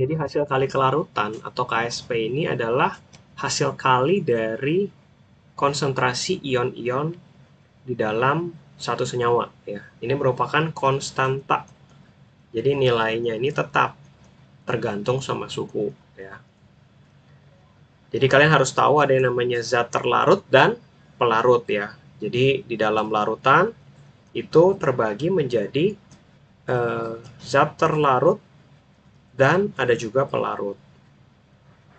Jadi hasil kali kelarutan atau KSP ini adalah hasil kali dari konsentrasi ion-ion di dalam satu senyawa ya. Ini merupakan konstanta. Jadi nilainya ini tetap tergantung sama suhu ya. Jadi kalian harus tahu ada yang namanya zat terlarut dan pelarut ya. Jadi di dalam larutan itu terbagi menjadi zat terlarut dan ada juga pelarut.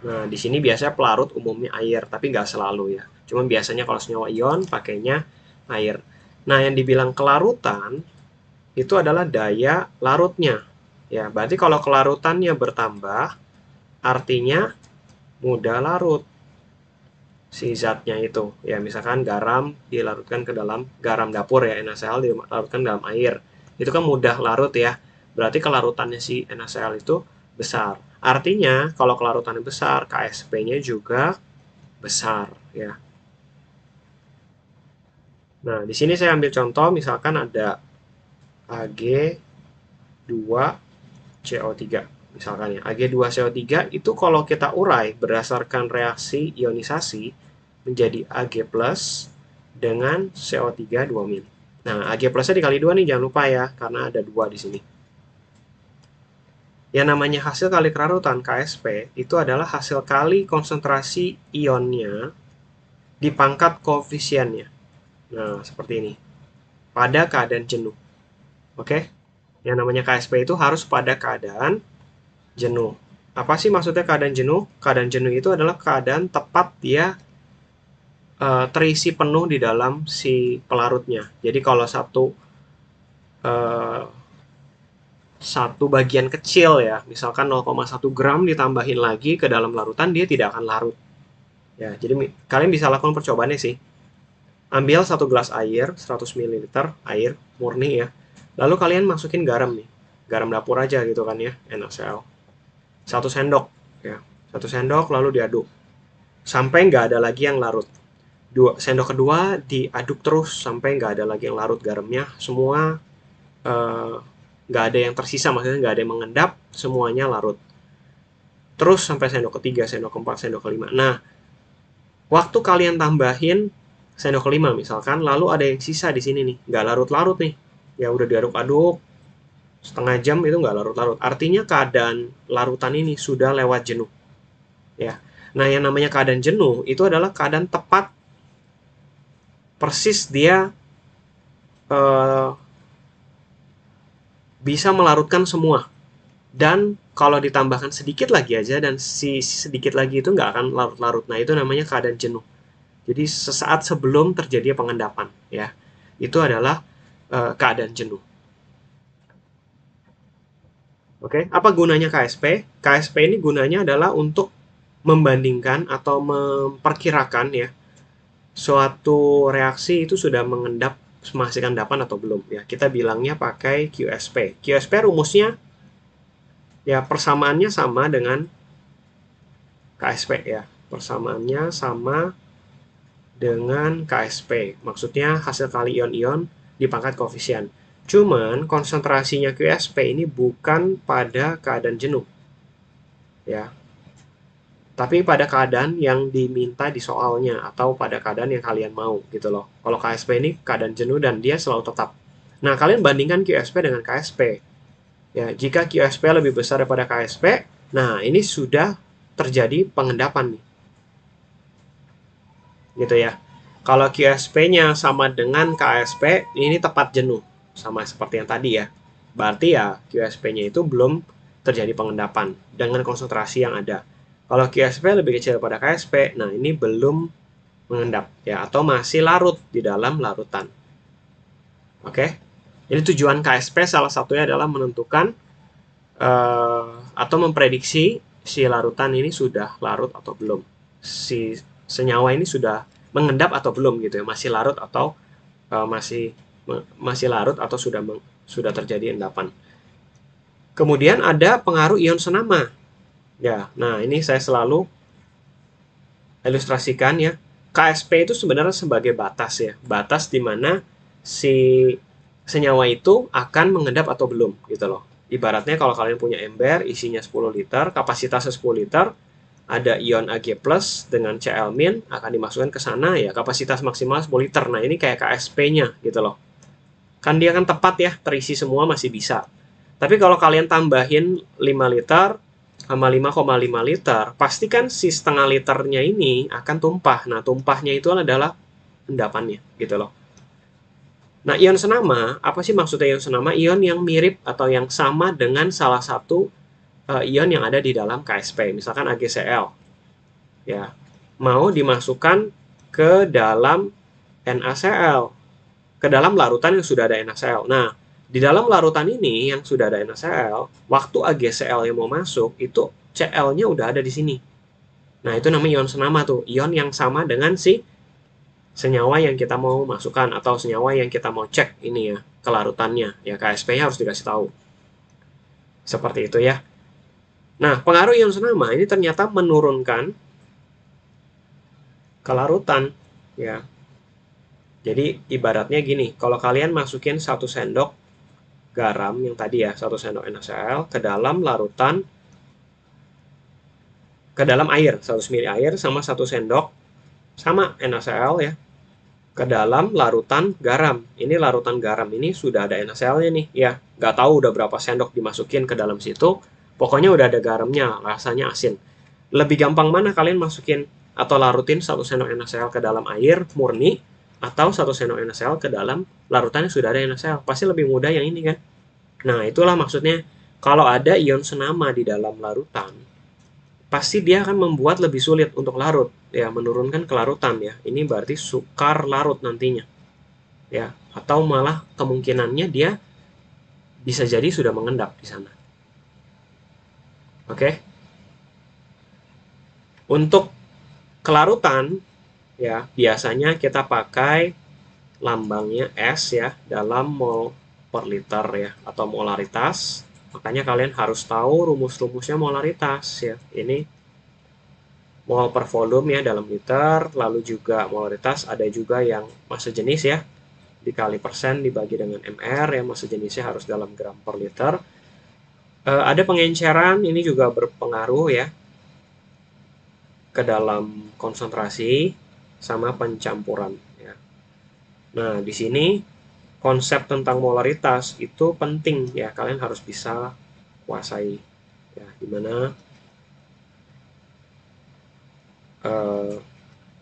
Nah, di sini biasanya pelarut umumnya air, tapi nggak selalu ya. Cuma biasanya kalau senyawa ion pakainya air. Nah, yang dibilang kelarutan itu adalah daya larutnya. Ya, berarti kalau kelarutannya bertambah, artinya mudah larut si zatnya itu. Ya, misalkan garam dilarutkan ke dalam garam dapur ya, NaCl dilarutkan dalam air. Itu kan mudah larut ya. Berarti kelarutannya si NaCl itu besar. Artinya, kalau kelarutannya besar, KSP-nya juga besar ya. Nah, di sini saya ambil contoh misalkan ada Ag2CO3 misalkan ya. Ag2CO3 itu kalau kita urai berdasarkan reaksi ionisasi menjadi Ag+ dengan CO3 2-. Nah, Ag plusnya dikali 2 nih, jangan lupa ya, karena ada 2 di sini. Yang namanya hasil kali kelarutan KSP itu adalah hasil kali konsentrasi ionnya dipangkat koefisiennya. Nah, seperti ini. Pada keadaan jenuh. Oke? Yang namanya KSP itu harus pada keadaan jenuh. Apa sih maksudnya keadaan jenuh? Keadaan jenuh itu adalah keadaan tepat dia terisi penuh di dalam si pelarutnya. Jadi kalau satu bagian kecil ya, misalkan 0,1 gram ditambahin lagi ke dalam larutan, dia tidak akan larut. Ya, jadi kalian bisa lakukan percobaannya sih. Ambil 1 gelas air, 100 ml air murni ya. Lalu kalian masukin garam nih. Garam dapur aja gitu kan ya, NaCl. 1 sendok ya. 1 sendok lalu diaduk. Sampai nggak ada lagi yang larut. Sendok kedua diaduk terus sampai nggak ada lagi yang larut garamnya. Semua nggak ada yang tersisa, maksudnya nggak ada yang mengendap, semuanya larut. Terus sampai sendok ketiga, sendok keempat, sendok kelima. Nah, waktu kalian tambahin sendok kelima misalkan, lalu ada yang sisa di sini nih, nggak larut-larut nih, ya udah diaduk-aduk setengah jam itu nggak larut-larut. Artinya keadaan larutan ini sudah lewat jenuh. Ya, nah yang namanya keadaan jenuh itu adalah keadaan tepat persis dia bisa melarutkan semua. Dan kalau ditambahkan sedikit lagi aja dan si sedikit lagi itu nggak akan larut-larut. Nah, itu namanya keadaan jenuh. Jadi sesaat sebelum terjadi pengendapan ya. Itu adalah keadaan jenuh. Oke, apa gunanya KSP? KSP ini gunanya adalah untuk membandingkan atau memperkirakan ya suatu reaksi itu sudah mengendap menghasilkan endapan atau belum ya. Kita bilangnya pakai QSP. QSP rumusnya ya persamaannya sama dengan KSP ya. Persamaannya sama dengan KSP. Maksudnya hasil kali ion-ion dipangkat koefisien. Cuman konsentrasinya QSP ini bukan pada keadaan jenuh. Ya. Tapi pada keadaan yang diminta di soalnya atau pada keadaan yang kalian mau gitu loh. Kalau KSP ini keadaan jenuh dan dia selalu tetap. Nah, kalian bandingkan QSP dengan KSP. Ya, jika QSP lebih besar daripada KSP, nah ini sudah terjadi pengendapan nih. Gitu ya. Kalau QSP-nya sama dengan KSP, ini tepat jenuh. Sama seperti yang tadi ya. Berarti ya QSP-nya itu belum terjadi pengendapan dengan konsentrasi yang ada. Kalau QSP lebih kecil daripada KSP, nah ini belum mengendap ya atau masih larut di dalam larutan. Oke. Jadi tujuan KSP salah satunya adalah menentukan atau memprediksi si larutan ini sudah larut atau belum. Si senyawa ini sudah mengendap atau belum gitu ya, masih larut atau masih larut atau sudah terjadi endapan. Kemudian ada pengaruh ion senama. Ya, nah ini saya selalu ilustrasikan ya. KSP itu sebenarnya sebagai batas ya, batas di mana si senyawa itu akan mengendap atau belum gitu loh. Ibaratnya kalau kalian punya ember isinya 10 liter, kapasitasnya 10 liter, ada ion Ag+ dengan Cl- akan dimasukkan ke sana, ya kapasitas maksimal 10 liter. Nah, ini kayak KSP-nya gitu loh. Kan dia kan tepat ya, terisi semua masih bisa. Tapi kalau kalian tambahin 5 liter sama 5,5 liter, pasti kan si setengah liternya ini akan tumpah. Nah, tumpahnya itu adalah endapannya gitu loh. Nah, ion senama, apa sih maksudnya ion senama? Ion yang mirip atau yang sama dengan salah satu ion yang ada di dalam KSP, misalkan AgCl. Ya, mau dimasukkan ke dalam NaCl, ke dalam larutan yang sudah ada NaCl. Nah, di dalam larutan ini yang sudah ada NaCl, waktu AgCl yang mau masuk, itu Cl-nya udah ada di sini. Nah, itu namanya ion senama tuh, ion yang sama dengan si senyawa yang kita mau masukkan atau senyawa yang kita mau cek ini ya, kelarutannya. Ya, KSP-nya harus dikasih tahu. Seperti itu ya. Nah, pengaruh ion senama ini ternyata menurunkan kelarutan ya. Jadi ibaratnya gini, kalau kalian masukin 1 sendok garam yang tadi ya, 1 sendok NaCl ke dalam larutan, ke dalam air, 100 ml air sama 1 sendok sama NaCl ya, ke dalam larutan garam. Ini larutan garam ini sudah ada NaCl-nya nih ya. Nggak tahu udah berapa sendok dimasukin ke dalam situ. Pokoknya udah ada garamnya, rasanya asin. Lebih gampang mana kalian masukin atau larutin 1 sendok NaCl ke dalam air murni atau 1 sendok NaCl ke dalam larutan yang sudah ada NaCl? Pasti lebih mudah yang ini kan. Nah, itulah maksudnya kalau ada ion senama di dalam larutan, pasti dia akan membuat lebih sulit untuk larut, ya menurunkan kelarutan ya. Ini berarti sukar larut nantinya, ya. Atau malah kemungkinannya dia bisa jadi sudah mengendap di sana. Oke. Untuk kelarutan, ya biasanya kita pakai lambangnya S ya dalam mol per liter ya atau molaritas. Makanya kalian harus tahu rumus-rumusnya molaritas ya. Ini mol per volume ya dalam liter, lalu juga molaritas ada juga yang massa jenis ya, dikali persen dibagi dengan mr ya, massa jenisnya harus dalam gram per liter. Ada pengenceran, ini juga berpengaruh ya ke dalam konsentrasi sama pencampuran ya. Nah, di sini konsep tentang molaritas itu penting ya, kalian harus bisa kuasai ya, dimana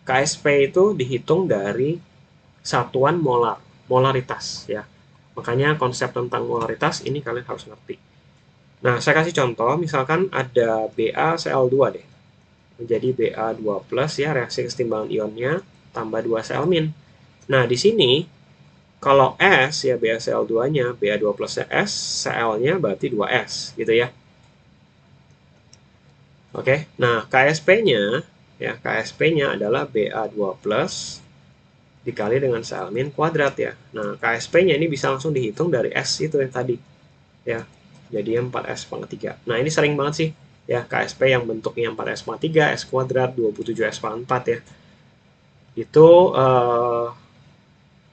KSP itu dihitung dari satuan molar, molaritas ya. Makanya konsep tentang molaritas ini kalian harus ngerti. Nah, saya kasih contoh, misalkan ada BaCl2 deh. Menjadi Ba2+ ya, reaksi kesetimbangan ionnya tambah 2 Cl-. Nah, di sini kalau S ya BaCl2-nya, Ba2+ S, Cl-nya berarti 2S gitu ya. Oke, nah KSP-nya ya, KSP-nya adalah Ba2+ dikali dengan Cl- kuadrat ya. Nah, KSP-nya ini bisa langsung dihitung dari S itu yang tadi ya. Jadi 4S/3. Nah, ini sering banget sih ya KSP yang bentuknya 4S/3, S kuadrat, 27S/4 ya. Itu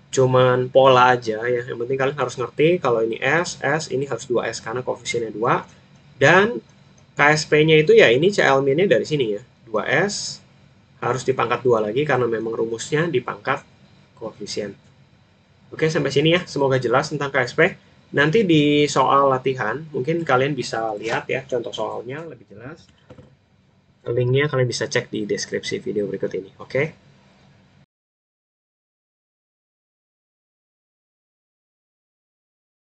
cuman pola aja ya. Yang penting kalian harus ngerti kalau ini S ini harus 2S karena koefisiennya 2. Dan KSP-nya itu ya ini Cl-nya dari sini ya. 2S harus dipangkat 2 lagi karena memang rumusnya dipangkat koefisien. Oke, sampai sini ya. Semoga jelas tentang KSP. Nanti di soal latihan, mungkin kalian bisa lihat ya contoh soalnya lebih jelas. Linknya kalian bisa cek di deskripsi video berikut ini. Oke.